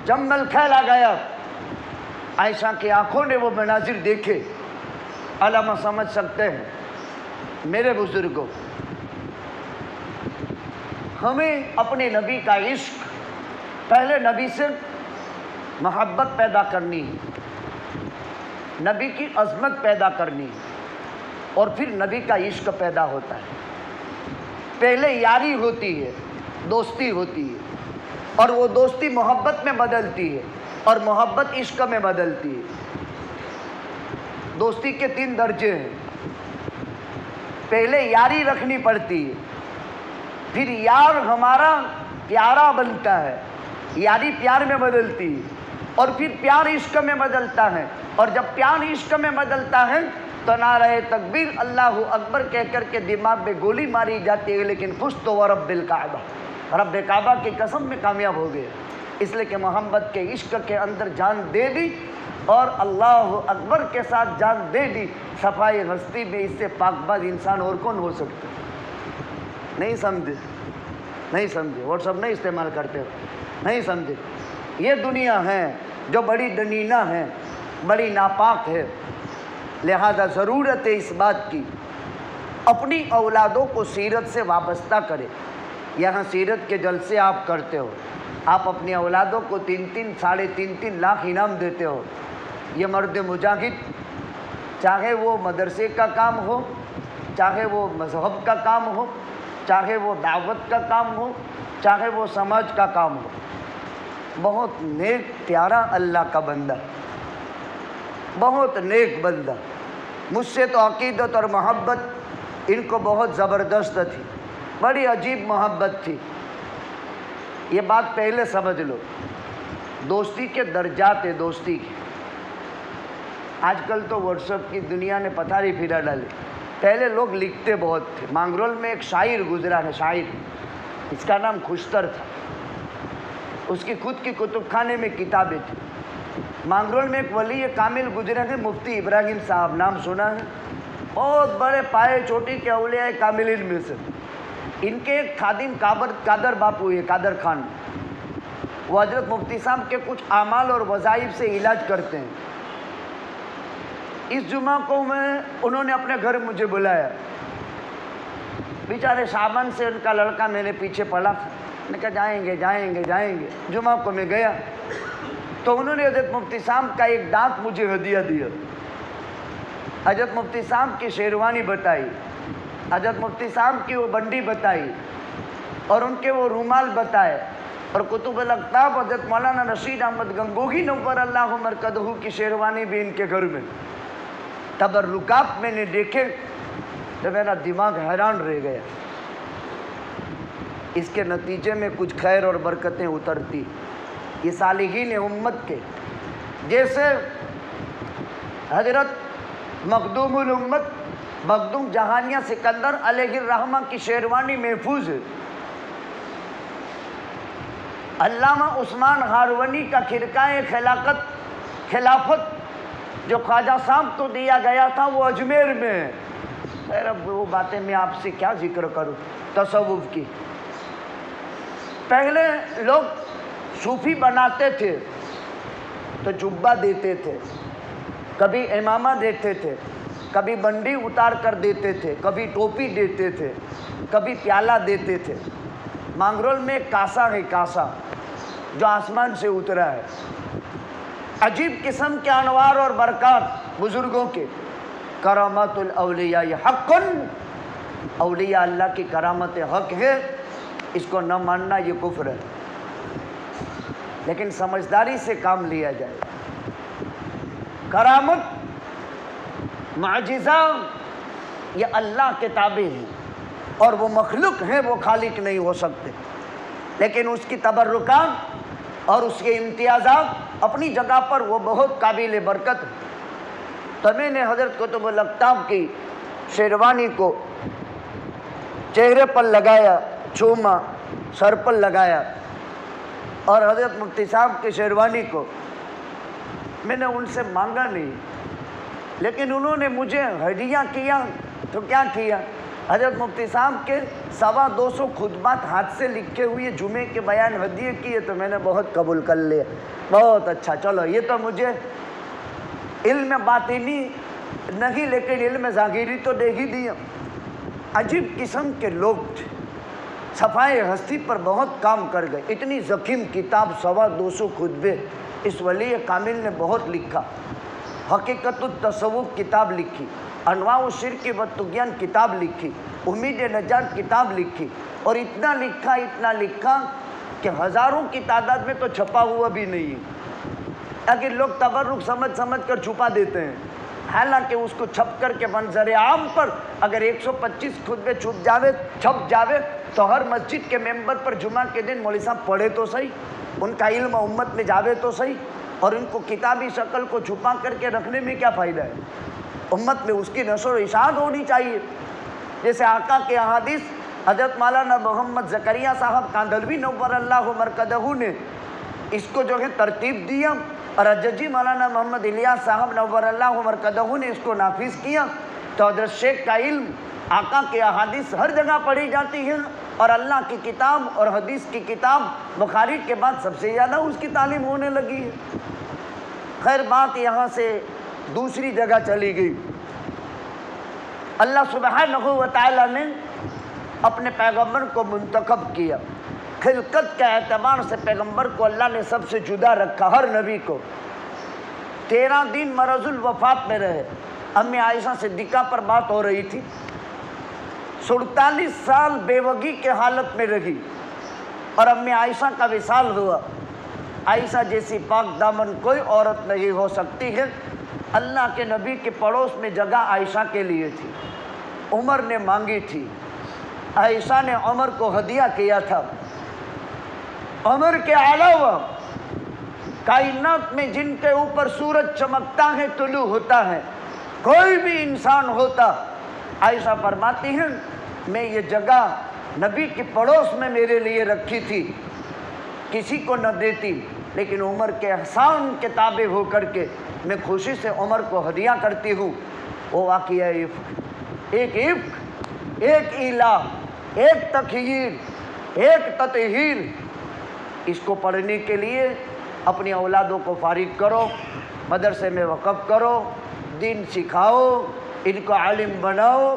جمل کھیلا گیا، عائشہ کی آنکھوں نے وہ مناظر دیکھے، علامہ سمجھ سکتے ہیں۔ میرے بزرگوں، ہمیں اپنے نبی کا عشق، پہلے نبی سے محبت پیدا کرنی ہے، نبی کی عظمت پیدا کرنی ہے، اور پھر نبی کا عشق پیدا ہوتا ہے۔ پہلے یاری ہوتی ہے، دوستی ہوتی ہے، اور وہ دوستی محبت میں بدلتی ہے، اور محبت عشق میں بدلتی ہے۔ دوستی کے 3 درجے ہیں۔ پہلے یاری رکھنی پڑتی ہے، پھر یار ہمارا پیارا بنتا ہے، یاری پیار میں بدلتی ہے، اور پھر پیار عشق میں بدلتا ہے، اور جب پیار عشق میں بدلتا ہے تو نعرہ تکبیر اللہ اکبر کہہ کر کے دماغ میں گولی ماری جاتی ہے، لیکن فزت ورب الکعبہ، رب کعبہ کی قسم میں کامیاب ہو گئے، اس لیے کہ محمد کے عشق کے اندر جان دے دی اور اللہ اکبر کے ساتھ جان دے دی۔ صفائی ہستی میں اس سے پاک باز انسان اور کون ہو سکتا؟ نہیں سمجھے؟ نہیں سمجھے؟ واٹس ایپ نہیں استعمال کرتے ہو؟ نہیں سمجھے؟ یہ دنیا ہے جو بڑی دنینہ ہے، بڑی ناپاک ہے، لہذا ضرورت ہے اس بات کی اپنی اولادوں کو سیرت سے وابستہ کرے۔ یہاں سیرت کے جلسے آپ کرتے ہو، آپ اپنی اولادوں کو 3-3 ساڑھے 3 لاکھ انعام دیتے ہو۔ یہ مرد مجاہد، چاہے وہ مدرسے کا کام ہو، چاہے وہ مذہب کا کام ہو، چاہے وہ دعوت کا کام ہو، چاہے وہ سماج کا کام ہو، بہت نیک پیارا اللہ کا بندہ، بہت نیک بندہ۔ مجھ سے تو عقیدت اور محبت ان کو بہت زبردست تھی، بڑی عجیب محبت تھی۔ یہ بات پہلے سمجھ لو، دوستی کے درجات ہے، دوستی کے۔ آج کل تو واٹس ایپ کی دنیا نے پتھاری پھرا ڈالی، پہلے لوگ لکھتے بہت تھے۔ مانگرول میں ایک شاعر گزرا ہے، شاعر، اس کا نام خوشتر تھا، اس کی خود کی کتب خانے میں کتابیں تھیں۔ مانگرول میں ایک ولی کامل گزرے ہیں، مفتی ابراہیم صاحب، نام سنا ہے، بہت بڑے پائے چوٹی کے اولیاء کاملین میں سے۔ ان کے ایک خادم قادر باپو ہے، قادر خان، وہ حضرت مفتی صاحب کے کچھ اعمال اور وظائف سے علاج کرتے ہیں۔ اس جمعہ کو انہوں نے اپنے گھر مجھے بلایا، بیچارے شعبان سے ان کا لڑکا میرے پیچھے پڑا تھا، میں نے کہا جائیں گے جائیں گے جائیں گے۔ جمعہ کو میں گیا تو انہوں نے حضرت مفتی صاحب کا ایک دانت مجھے ہدیہ دیا، حضرت مفتی صاحب کی شیروانی بتائی، حضرت مفتی صاحب کی وہ بنڈی بتائی، اور ان کے وہ رومال بتائے، اور کتب الاقطاب حضرت مولانا رشید احمد گنگوہی نور اللہ مرکزہ کی شیروانی بھی ان کے گھر میں، تبرکات میں نے دیکھے تو میرا دماغ حیران رہ گیا۔ اس کے نتیجے میں کچھ خیر اور برکتیں اترتی۔ یہ صالحین امت کے جیسے حضرت مخدوم الامت مخدوم جہانیہ سکندر علیہ الرحمہ کی شیروانی محفوظ ہے۔ علامہ عثمان ہارونی کا خرقۂ خلافت جو خواجہ صاحب کو دیا گیا تھا وہ اجمیر میں ہے۔ خیر اب وہ باتیں میں آپ سے کیا ذکر کروں تصوف کی۔ پہلے لوگ صوفی بناتے تھے تو جبہ دیتے تھے، کبھی امامہ دیتے تھے، کبھی بنڈی اتار کر دیتے تھے، کبھی ٹوپی دیتے تھے، کبھی پیالہ دیتے تھے۔ مانگرول میں ایک کاسا ہے، کاسا جو آسمان سے اترا ہے، عجیب قسم کے انوار اور برکات بزرگوں کے۔ کرامات الاولیاء حق، اولیاء اللہ کی کرامت حق ہے، اس کو نہ ماننا یہ کفر ہے، لیکن سمجھداری سے کام لیا جائے۔ کرامت معجزہ یہ اللہ کے تابع ہیں اور وہ مخلوق ہیں، وہ خالق نہیں ہو سکتے، لیکن اس کی تبرکات اور اس کے امتیازات اپنی جگہ پر وہ بہت قابل برکت ہیں۔ تو میں نے حضرت قطب الاقطاب کی شیروانی کو چہرے پر لگایا، چوما، سر پر لگایا، اور حضرت مفتی صاحب کی شیروانی کو میں نے ان سے مانگا نہیں، لیکن انہوں نے مجھے ہدیہ کیا۔ تو کیا کیا؟ حضرت مفتی صاحب کے 225 خطبات ہاتھ سے لکھے ہوئے جمعے کے بیان ہدیہ کیے، تو میں نے بہت قبول کر لیا، بہت اچھا، چلو یہ تو مجھے علم باطنی نہیں لیکن علم ظاہری تو دے ہی دیا۔ عجیب قسم کے لوگ تھے، صفائے ہستی پر بہت کام کر گئے۔ اتنی ضخیم کتاب 225 خطبے اس ولی کامل نے بہت لکھا۔ حقیقت التصوف کتاب لکھی، انواع الشرک و طغیان کتاب لکھی، امید نجات کتاب لکھی، اور اتنا لکھا کہ ہزاروں کی تعداد میں تو چھپا ہوا بھی نہیں ہے، تاکہ لوگ تبرک سمجھ کر چھپا دیتے ہیں، حالانکہ اس کو چھپ کر کے منظر عام پر اگر 125 خطبے چھپ جاوے تو ہر مسجد کے ممبر پر جمعہ کے دن مولوی صاحب پڑھے تو صحیح، ان کا علم امت میں جاوے تو صحیح، اور ان کو کتابی شکل کو چھپا کر کے رکھنے میں کیا فائدہ ہے؟ امت میں اس کی نشر و اشاعت ہونی چاہیے۔ جیسے آقا کے احادیث حضرت مولانا محمد زکریا صاحب کاندھلوی نور اللہ مرکزہ نے اس کو جو ہے ترتیب دیا، اور حججی مولانا محمد الیاس صاحب نور اللہ مرکزہ نے اس کو نافذ کیا، تو حضرت شیخ کا علم، آقا کے احادیث ہر جگہ پڑھی جاتی ہے، اور اللہ کی کتاب اور حدیث کی کتاب بخاری کے بعد سب سے زیادہ اس کی تعلیم ہونے لگی ہے۔ خیر بات یہاں سے دوسری جگہ چلی گئی۔ اللہ سبحانہ و تعالیٰ نے اپنے پیغمبر کو منتخب کیا، خلقت کے اعتبار سے پیغمبر کو اللہ نے سب سے جدا رکھا، ہر نبی کو۔ 13 دن مرض الوفات میں رہے۔ امی عائشہ صدیقہ پر بات ہو رہی تھی، 47 سال بیوگی کے حالت میں رہی، اور امی عائشہ کا وصال ہوا۔ عائشہ جیسی پاک دامن کوئی عورت نہیں ہو سکتی ہے۔ اللہ کے نبی کے پڑوس میں جگہ عائشہ کے لیے تھی، عمر نے مانگی تھی، عائشہ نے عمر کو ہدیہ کیا تھا۔ عمر کے علاوہ کائنات میں جن کے اوپر سورج چمکتا ہے، طلوع ہوتا ہے، کوئی بھی انسان ہوتا، عائشہ فرماتی ہیں میں یہ جگہ نبی کے پڑوس میں میرے لیے رکھی تھی، کسی کو نہ دیتی، لیکن عمر کے احسان کے تابع ہو کر کے میں خوشی سے عمر کو ہدیہ کرتی ہوں۔ وہ واقعہ ایک الہ، ایک تخییر، ایک تطہیر، اس کو پڑھنے کے لیے اپنی اولادوں کو فارغ کرو، مدرسے میں وقف کرو، دین سکھاؤ، ان کو عالم بناؤ۔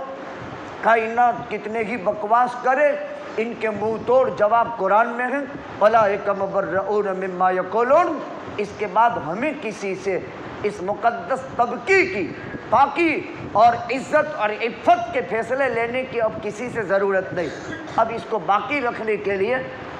کائنات کتنے ہی بکواس کرے، ان کے منہ توڑ جواب قرآن میں ہے، اولئک مبرؤون مما یقولون۔ اس کے بعد ہمیں کسی سے اس مقدس طبقے کی پاکی اور عزت اور عفت کے فیصلے لینے کی اب کسی سے ضرورت نہیں۔ اب اس کو باقی رکھنے کے لیے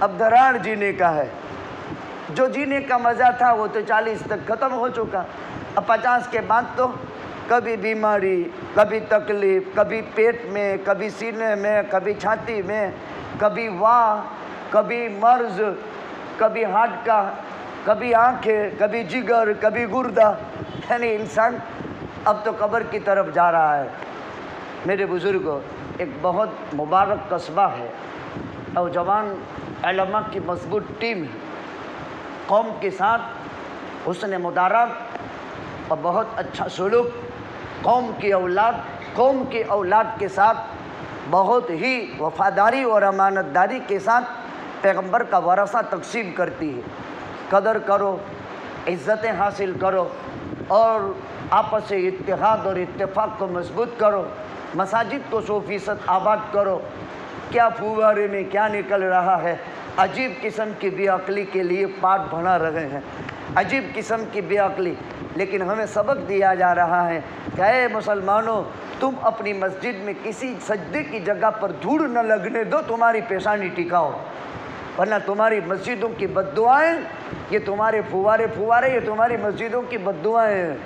اب دراڑ جینے کا ہے. جو جینے کا مزہ تھا وہ تو 40 تک ختم ہو چکا. اب 50 کے بعد تو کبھی بیماری، کبھی تکلیف، کبھی پیٹ میں، کبھی سینے میں، کبھی چھاتی میں، کبھی کبھی مرض، کبھی ہارٹ کا، کبھی آنکھیں، کبھی جگر، کبھی گردہ. یعنی انسان اب تو قبر کی طرف جا رہا ہے. میرے بزرگوں، ایک بہت مبارک قصبہ ہے. نوجوان علماء کی مضبوط ٹیم ہے. قوم کے ساتھ حسن مدارات اور بہت اچھا سلوک. قوم کی اولاد کے ساتھ بہت ہی وفاداری اور امانت داری کے ساتھ پیغمبر کا ورثہ تقسیم کرتی ہے. قدر کرو، عزتیں حاصل کرو اور آپس سے اتحاد اور اتفاق کو مضبوط کرو. مساجد کو 100% آباد کرو. کیا پھوارے میں کیا نکل رہا ہے. عجیب قسم کی بے عقلی کے لیے پاٹ بنا رہے ہیں. عجیب قسم کی بے عقلی. لیکن ہمیں سبق دیا جا رہا ہے کہ اے مسلمانوں، تم اپنی مسجد میں کسی سجدے کی جگہ پر دھوڑ نہ لگنے دو، تمہاری پیشانی ٹکاؤ، ورنہ تمہاری مسجدوں کی بد دعائیں، یہ تمہارے پھوارے یہ تمہاری مسجدوں کی بد دعائیں ہیں.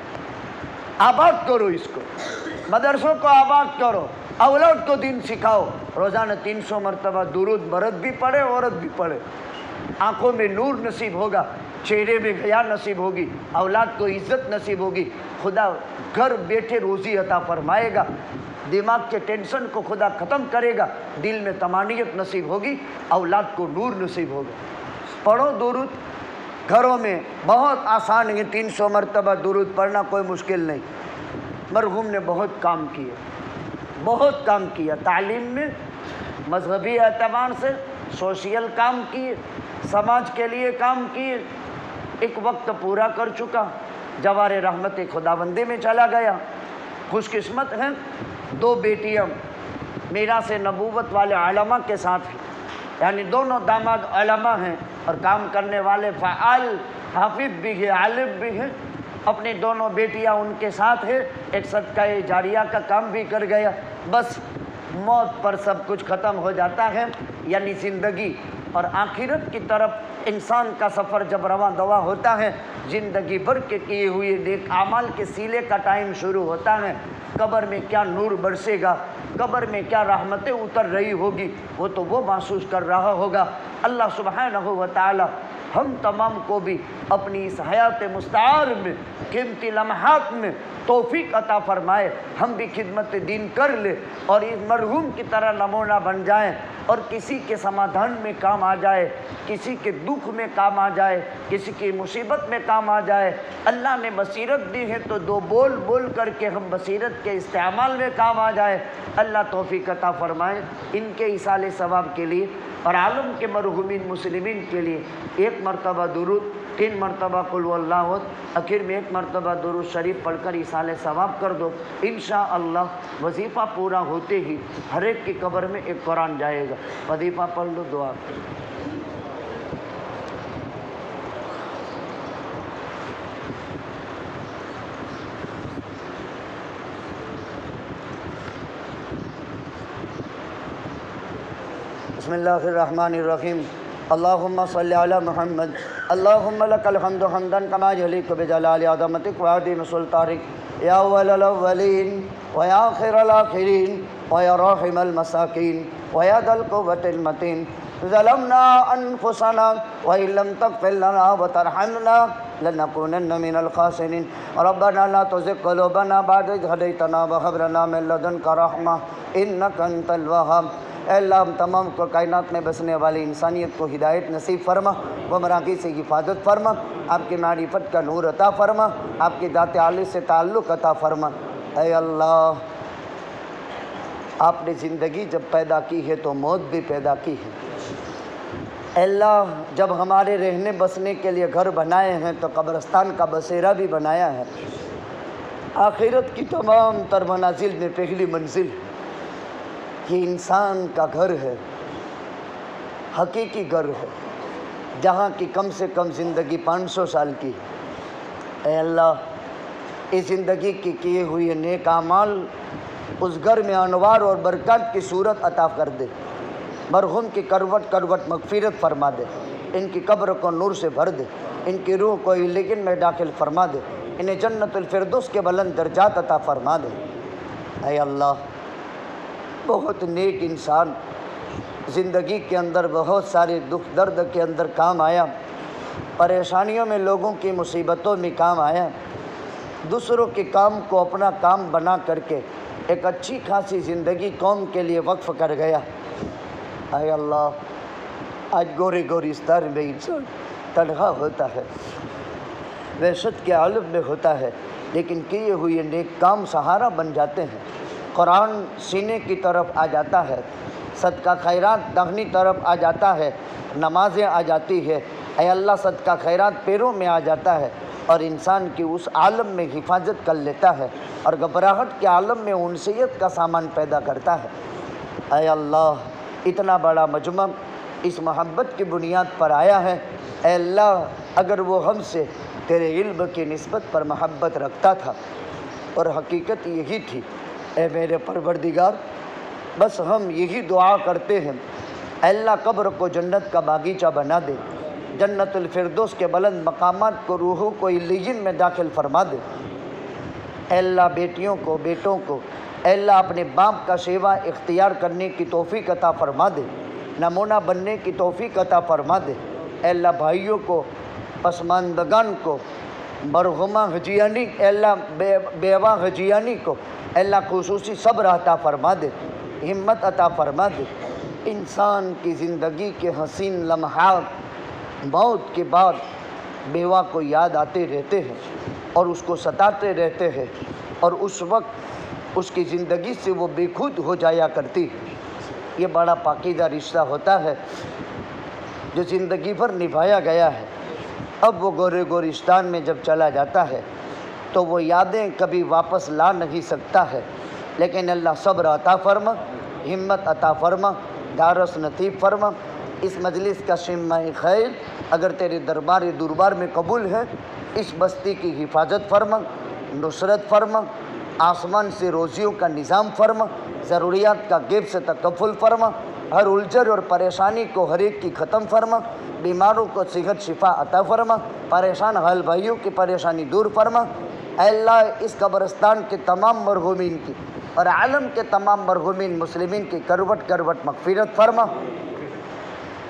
آباد کرو اس کو. مدرسوں کو آباد کرو. اولاد کو دین سکھاؤ. روزانہ 300 مرتبہ درود مرد بھی پڑھے، عورت بھی پڑھے. آنکھوں میں نور نصیب ہوگا، چہرے میں حیا نصیب ہوگی، اولاد کو عزت نصیب ہوگی. خدا گھر بیٹھے روزی عطا فرمائے گا. دماغ کے ٹینشن کو خدا ختم کرے گا. دل میں طمانینت نصیب ہوگی، اولاد کو نور نصیب ہوگا. پڑھو درود. گھروں میں بہت آسان ہے 300 مرتبہ درود پڑھنا، کوئی مشکل نہیں. مرحوم نے بہت کام کیا تعلیم میں، مذہبی اعتبار سے، سوشل کام کیے، سماج کے لیے کام کیے. ایک وقت پورا کر چکا، جوار رحمت خداوندی میں چلا گیا. خوش قسمت ہیں 2 بیٹیاں میراث نبوت والے علماء کے ساتھ ہیں. یعنی دونوں داماد علماء ہیں اور کام کرنے والے فعال، حافظ بھی ہے، عالم بھی ہے. اپنی دونوں بیٹیاں ان کے ساتھ ہے. ایک صدقہ جاریہ کا کام بھی کر گیا. بس موت پر سب کچھ ختم ہو جاتا ہے. یعنی زندگی اور آخرت کی طرف انسان کا سفر جب رواں دواں ہوتا ہے، زندگی بھر کے کیے ہوئے نیک اعمال کے سیلے کا ٹائم شروع ہوتا ہے. قبر میں کیا نور برسے گا، قبر میں کیا رحمتیں اتر رہی ہوگی، وہ تو وہ محسوس کر رہا ہوگا. اللہ سبحانہ و تعالی ہم تمام کو بھی اپنی اس حیات مستعار میں، قیمتی لمحات میں توفیق عطا فرمائے. ہم بھی خدمت دین کر لے اور اس مرحوم کی طرح نمونہ بن جائیں اور کسی کے سمادھان میں کام آ جائے، کسی کے دکھ میں کام آ جائے، کسی کی مصیبت میں کام آ جائے. اللہ نے بصیرت دی ہے تو 2 بول کر کے ہم بصیرت کے استعمال میں کام آ جائے. اللہ توفیق عطا فرمائے. ان کے ایصال ثواب کے لیے اور عالم کے مرحومین مسلمین کے لیے 1 مرتبہ درود، 3 مرتبہ قل هو اللہ احد، آخر میں 1 مرتبہ درود شریف پڑھ کر ایصال ثواب کر دو. انشاءاللہ وظیفہ پورا ہوتے ہی ہر ایک کی قبر میں ایک قرآن جائے گا. وظیفہ پڑھ لو، دعا. بسم اللہ الرحمن الرحیم. اللہم صلی علی محمد. اللہم لک الحمد حمدا کما یلیق بجلال عظمتک وعظیم سلطانک یا اول الاولین ویا آخر الاخرین ویا راحم المساکین ویا ذا القوة المتین. ظلمنا انفسنا وإن لم تغفر لنا وترحمنا لنكونن من الخاسرین. ربنا لا تزغ قلوبنا بعد إذ هديتنا وهب لنا من لدنك رحمة إنك أنت الوهاب. اے اللہ ہم تمام کو کائنات میں بسنے والی انسانیت کو ہدایت نصیب فرما، گمراہی سے حفاظت فرما، آپ کی معرفت کا نور عطا فرما، آپ کی ذات عالی سے تعلق عطا فرما. اے اللہ، آپ نے زندگی جب پیدا کی ہے تو موت بھی پیدا کی ہے. اے اللہ، جب ہمارے رہنے بسنے کے لیے گھر بنائے ہیں تو قبرستان کا بسیرا بھی بنایا ہے. آخرت کی تمام تر منازل میں پہلی منزل یہ انسان کا گھر ہے، حقیقی گھر ہے، جہاں کی کم سے کم زندگی 500 سال کی. اے اللہ، اس زندگی کی کیے ہوئے نیک اعمال اس گھر میں انوار اور برکات کی صورت عطا کر دے. مرحوم کی کروٹ کروٹ مغفرت فرما دے، ان کی قبر کو نور سے بھر دے، ان کی روح کو علیین میں داخل فرما دے، انہیں جنت الفردوس کے بلند درجات عطا فرما دے۔ اے اللہ، بہت نیک انسان، زندگی کے اندر بہت سارے دکھ درد کے اندر کام آیا، پریشانیوں میں لوگوں کی مصیبتوں میں کام آیا، دوسروں کے کام کو اپنا کام بنا کر کے ایک اچھی خاصی زندگی قوم کے لیے وقف کر گیا۔ اے اللہ، آج گورے گورستان میں انسان تنہا ہوتا ہے، وحشت کے عالم میں ہوتا ہے، لیکن کیے ہوئے نیک کام سہارا بن جاتے ہیں۔ قرآن سینے کی طرف آ جاتا ہے، صدقہ خیرات داہنی طرف آ جاتا ہے، نمازیں آ جاتی ہے، اے اللہ صدقہ خیرات پیروں میں آ جاتا ہے اور انسان کی اس عالم میں حفاظت کر لیتا ہے اور گھبراہٹ کے عالم میں انسیت کا سامان پیدا کرتا ہے۔ اے اللہ، اتنا بڑا مجمع اس محبت کی بنیاد پر آیا ہے۔ اے اللہ، اگر وہ ہم سے تیرے علم کی نسبت پر محبت رکھتا تھا اور حقیقت یہی تھی، اے میرے پروردگار، بس ہم یہی دعا کرتے ہیں، اے اللہ قبر کو جنت کا باغیچہ بنا دے، جنت الفردوس کے بلند مقامات کو روحوں کو علیین میں داخل فرما دے۔ اے اللہ بیٹیوں کو بیٹوں کو اے اللہ اپنے باپ کا سیوا اختیار کرنے کی توفیق عطا فرما دے، نمونہ بننے کی توفیق عطا فرما دے۔ اے اللہ بھائیوں کو، پسماندگان کو، مرحومہ حجیانی، اے اللہ بیوہ حجیانی کو اے اللہ خصوصی صبر عطا فرما دے، ہمت عطا فرما دے۔ انسان کی زندگی کے حسین لمحات موت کے بعد بیوہ کو یاد آتے رہتے ہیں اور اس کو ستاتے رہتے ہیں، اور اس وقت اس کی زندگی سے وہ بے خود ہو جایا کرتی ہے۔ یہ بڑا پاکیزہ رشتہ ہوتا ہے جو زندگی بھر نبھایا گیا ہے۔ اب وہ گورے گورستان میں جب چلا جاتا ہے تو وہ یادیں کبھی واپس لا نہیں سکتا ہے، لیکن اللہ صبر عطا فرما، ہمت عطا فرما، ڈھارس نصیب فرما۔ اس مجلس کا شمع خیر اگر تیرے دربار میں قبول ہے، اس بستی کی حفاظت فرما، نصرت فرما، آسمان سے روزیوں کا نظام فرما، ضروریات کا غیب سے تکفل فرما، ہر الجھن اور پریشانی کو ہر ایک کی ختم فرما، بیماروں کو صحت شفا عطا فرما، پریشان حال بھائیوں کی پریشانی دور فرما۔ اے اللہ اس قبرستان کے تمام مرحومین کی اور عالم کے تمام مرحومین مسلمین کی کروٹ کروٹ مغفرت فرما،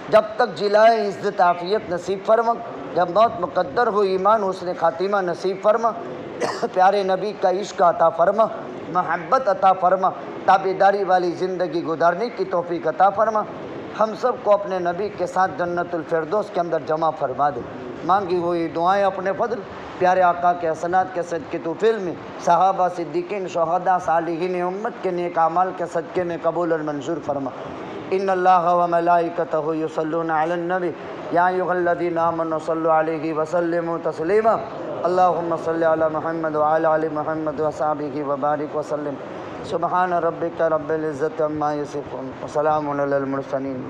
جب تک جلائے عزت عافیت نصیب فرما، جب موت مقدر ہو ایمان حسن خاتمہ نصیب فرما، پیارے نبی کا عشق عطا فرما، محبت عطا فرما، تابعداری والی زندگی گزارنے کی توفیق عطا فرما۔ ہم سب کو اپنے نبی کے ساتھ جنت الفردوس کے اندر جمع فرما دے۔ مانگی ہوئی دعائیں اپنے فضل پیارے آقا کے حسنات کے صدقے توفیل میں، صحابہ صدیقین شہداء صالحین امت کے نیک اعمال کے صدقے میں قبول اور منظور فرما۔ ان اللہ و ملائکتہ یصلون علی النبی یا ایھا الذین آمنوا صلوا علیہ وسلموا تسلیما۔ اللہم صل علی محمد وعلی آل محمد وصحبہ وبارک وسلم۔ سبحان ربک رب العزت عما یصفون وسلام علی المرسلین۔